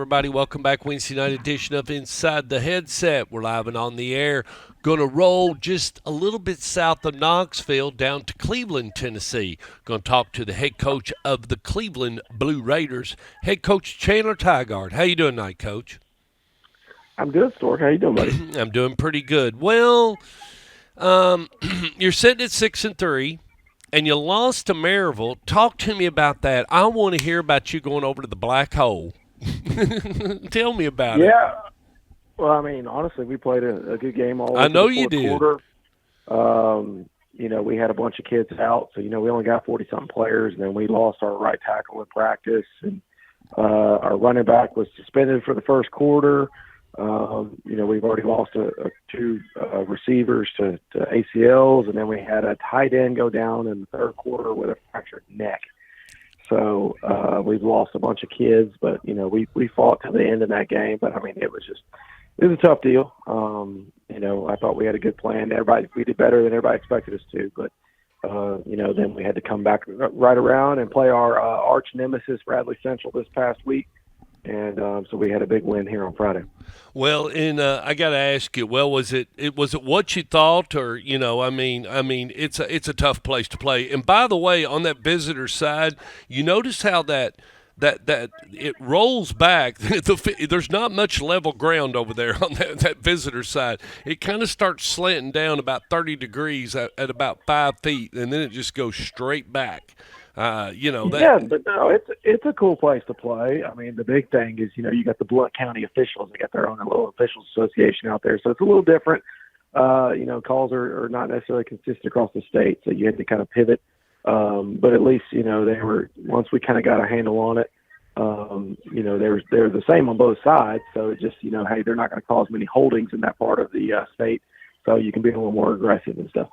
everybody. Welcome back. Wednesday night edition of Inside the Headset. We're live and on the air. Going to roll just a little bit south of Knoxville down to Cleveland, Tennessee. Going to talk to the head coach of the Cleveland Blue Raiders, head coach Chandler Tygard. How you doing tonight, Coach? I'm good, Stork. How you doing, buddy? I'm doing pretty good. Well, you're sitting at 6-3. And you lost to Maryville. Talk to me about that. I want to hear about you going over to the black hole. Tell me about it. Yeah. Well, I mean, honestly, we played a good game all the way I to the know you fourth did. quarter. We had a bunch of kids out, so we only got 40-something players, and then we lost our right tackle in practice, and our running back was suspended for the first quarter. We've already lost two receivers to ACLs, and then we had a tight end go down in the third quarter with a fractured neck. So we've lost a bunch of kids, but we fought to the end in that game. But I mean, it was a tough deal. I thought we had a good plan. We did better than everybody expected us to, but then we had to come back right around and play our arch nemesis, Bradley Central, this past week. And so we had a big win here on Friday. Well, and I got to ask you. Well, was it what you thought, or I mean, it's a tough place to play. And by the way, on that visitor side, you notice how that it rolls back. There's not much level ground over there on that visitor side. It kind of starts slanting down about 30 degrees at about 5 feet, and then it just goes straight back. Yeah, but no, it's a cool place to play. I mean, the big thing is, you got the Blount County officials. They got their own little officials association out there, so it's a little different. Calls are not necessarily consistent across the state, so you had to kind of pivot. But at least, they were, once we kind of got a handle on it, they're the same on both sides. So it just, hey, they're not going to cause many holdings in that part of the state, so you can be a little more aggressive and stuff.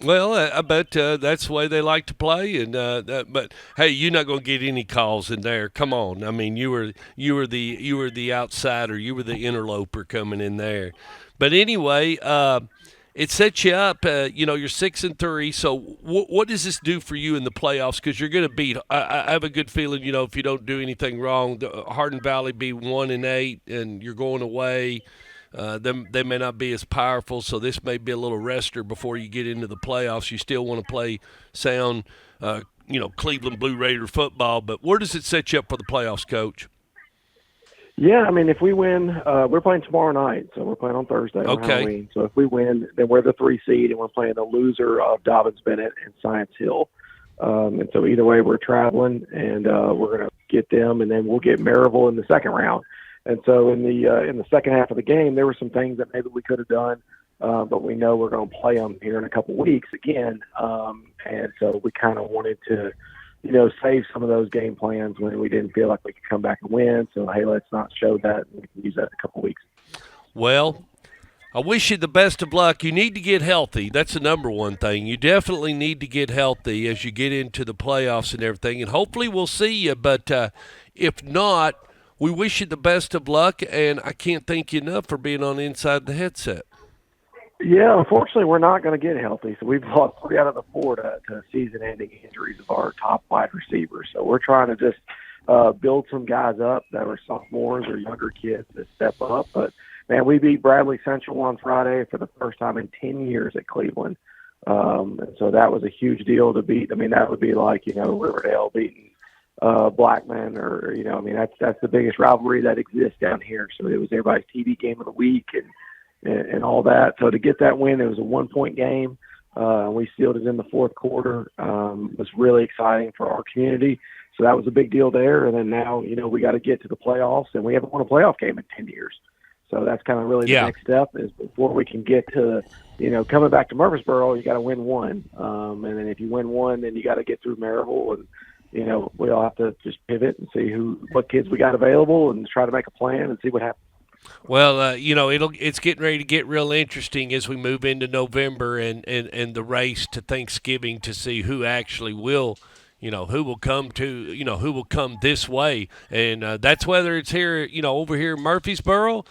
Well, I bet that's the way they like to play, and but hey, you're not going to get any calls in there. Come on, I mean, you were the outsider, you were the interloper coming in there. But anyway, it sets you up. You're 6-3. So what does this do for you in the playoffs? Because you're going to beat. I have a good feeling. If you don't do anything wrong, Hardin Valley be 1-8, and you're going away. They may not be as powerful, so this may be a little rester before you get into the playoffs. You still want to play sound, Cleveland Blue Raider football. But where does it set you up for the playoffs, Coach? Yeah, I mean, if we win, we're playing tomorrow night, so we're playing on Thursday on Halloween. So if we win, then we're the 3 seed, and we're playing the loser of Dobbins Bennett and Science Hill. And so either way, we're traveling, and we're going to get them, and then we'll get Maryville in the second round. And so in the second half of the game, there were some things that maybe we could have done, but we know we're going to play them here in a couple weeks again. And so we kind of wanted to, save some of those game plans when we didn't feel like we could come back and win. So, hey, let's not show that. We can use that in a couple weeks. Well, I wish you the best of luck. You need to get healthy. That's the number one thing. You definitely need to get healthy as you get into the playoffs and everything. And hopefully we'll see you. But if not, we wish you the best of luck, and I can't thank you enough for being on Inside the Headset. Yeah, unfortunately, we're not going to get healthy. So we've lost 3 out of the 4 to season-ending injuries of our top wide receivers. So we're trying to just build some guys up that are sophomores or younger kids to step up. But, man, we beat Bradley Central on Friday for the first time in 10 years at Cleveland. And so that was a huge deal to beat. I mean, that would be like, Riverdale beating Blackman, or that's the biggest rivalry that exists down here. So it was everybody's TV game of the week and all that. So to get that win, it was a 1-point game. We sealed it in the fourth quarter. It was really exciting for our community. So that was a big deal there. And then now, we got to get to the playoffs, and we haven't won a playoff game in 10 years. So that's kind of really the next step, is before we can get to, coming back to Murfreesboro, you got to win one. And then if you win one, then you got to get through Maryville, and we all have to just pivot and see what kids we got available and try to make a plan and see what happens. Well, it's getting ready to get real interesting as we move into November and the race to Thanksgiving to see who actually will, who will come who will come this way, and that's whether it's here, over here in Murfreesboro,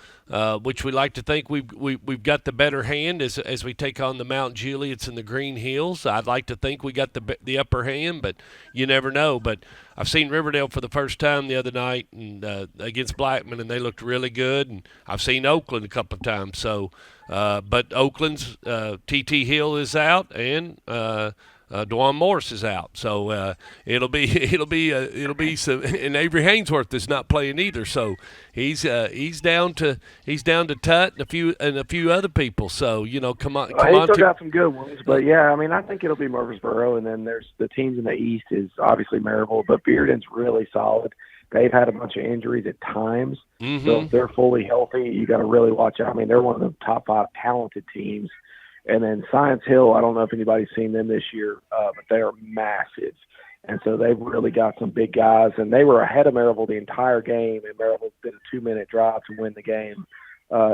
which we like to think we've got the better hand as we take on the Mount Juliets and the Green Hills. I'd like to think we got the upper hand, but you never know. But I've seen Riverdale for the first time the other night and against Blackman, and they looked really good. And I've seen Oakland a couple of times. So, but Oakland's T.T. Hill is out, and Dwan Morris is out, so it'll be some. And Avery Hainsworth is not playing either, so he's down to Tut and a few other people. So come on. He's still got some good ones, but yeah, I mean, I think it'll be Murfreesboro, and then there's the teams in the East is obviously Maryville, but Bearden's really solid. They've had a bunch of injuries at times, so if they're fully healthy, you got to really watch out. I mean, they're one of the top 5 talented teams. And then Science Hill, I don't know if anybody's seen them this year, but they are massive. And so they've really got some big guys. And they were ahead of Maryville the entire game, and Maryville did a 2-minute drive to win the game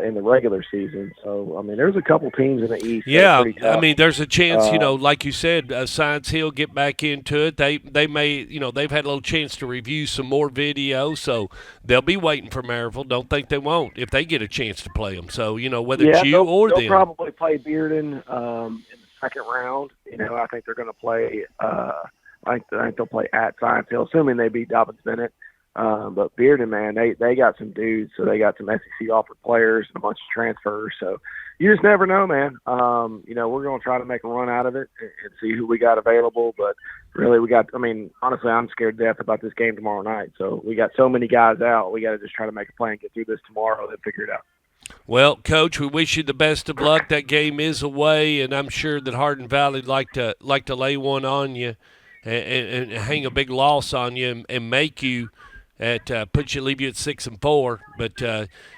in the regular season. So, I mean, there's a couple teams in the East. Yeah, I mean, there's a chance, like you said, Science Hill get back into it. They may, they've had a little chance to review some more video, so they'll be waiting for Maryville. Don't think they won't if they get a chance to play them. So, whether it's you or them. They'll probably play Bearden in the second round. I think they're going to play I think they'll play at Science Hill, assuming they beat Dobbins Bennett. But Bearden, man, they got some dudes. So they got some SEC offered players and a bunch of transfers. So you just never know, man. We're going to try to make a run out of it and see who we got available. But really, honestly, I'm scared to death about this game tomorrow night. So we got so many guys out. We got to just try to make a plan, get through this tomorrow, then figure it out. Well, Coach, we wish you the best of luck. That game is away, and I'm sure that Hardin Valley'd like to lay one on you and hang a big loss on you and make you leave you at 6-4, but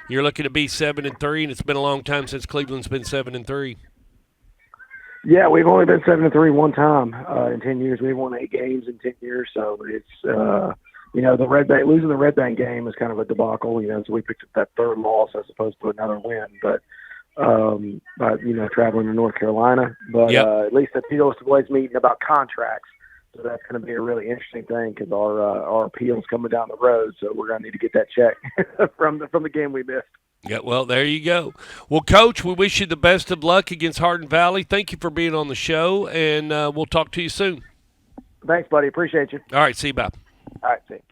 you're looking to be 7-3, and it's been a long time since Cleveland's been 7-3. Yeah, we've only been 7-3 one time in 10 years. We've won 8 games in 10 years, so it's the Red Bank losing the Red Bank game is kind of a debacle. So we picked up that third loss as opposed to another win, but traveling to North Carolina, but at least the PO's boys meeting about contracts. So that's going to be a really interesting thing because our appeal's coming down the road. So we're going to need to get that check from the game we missed. Yeah, well, there you go. Well, Coach, we wish you the best of luck against Hardin Valley. Thank you for being on the show, and we'll talk to you soon. Thanks, buddy. Appreciate you. All right, see you, bye. All right, see you.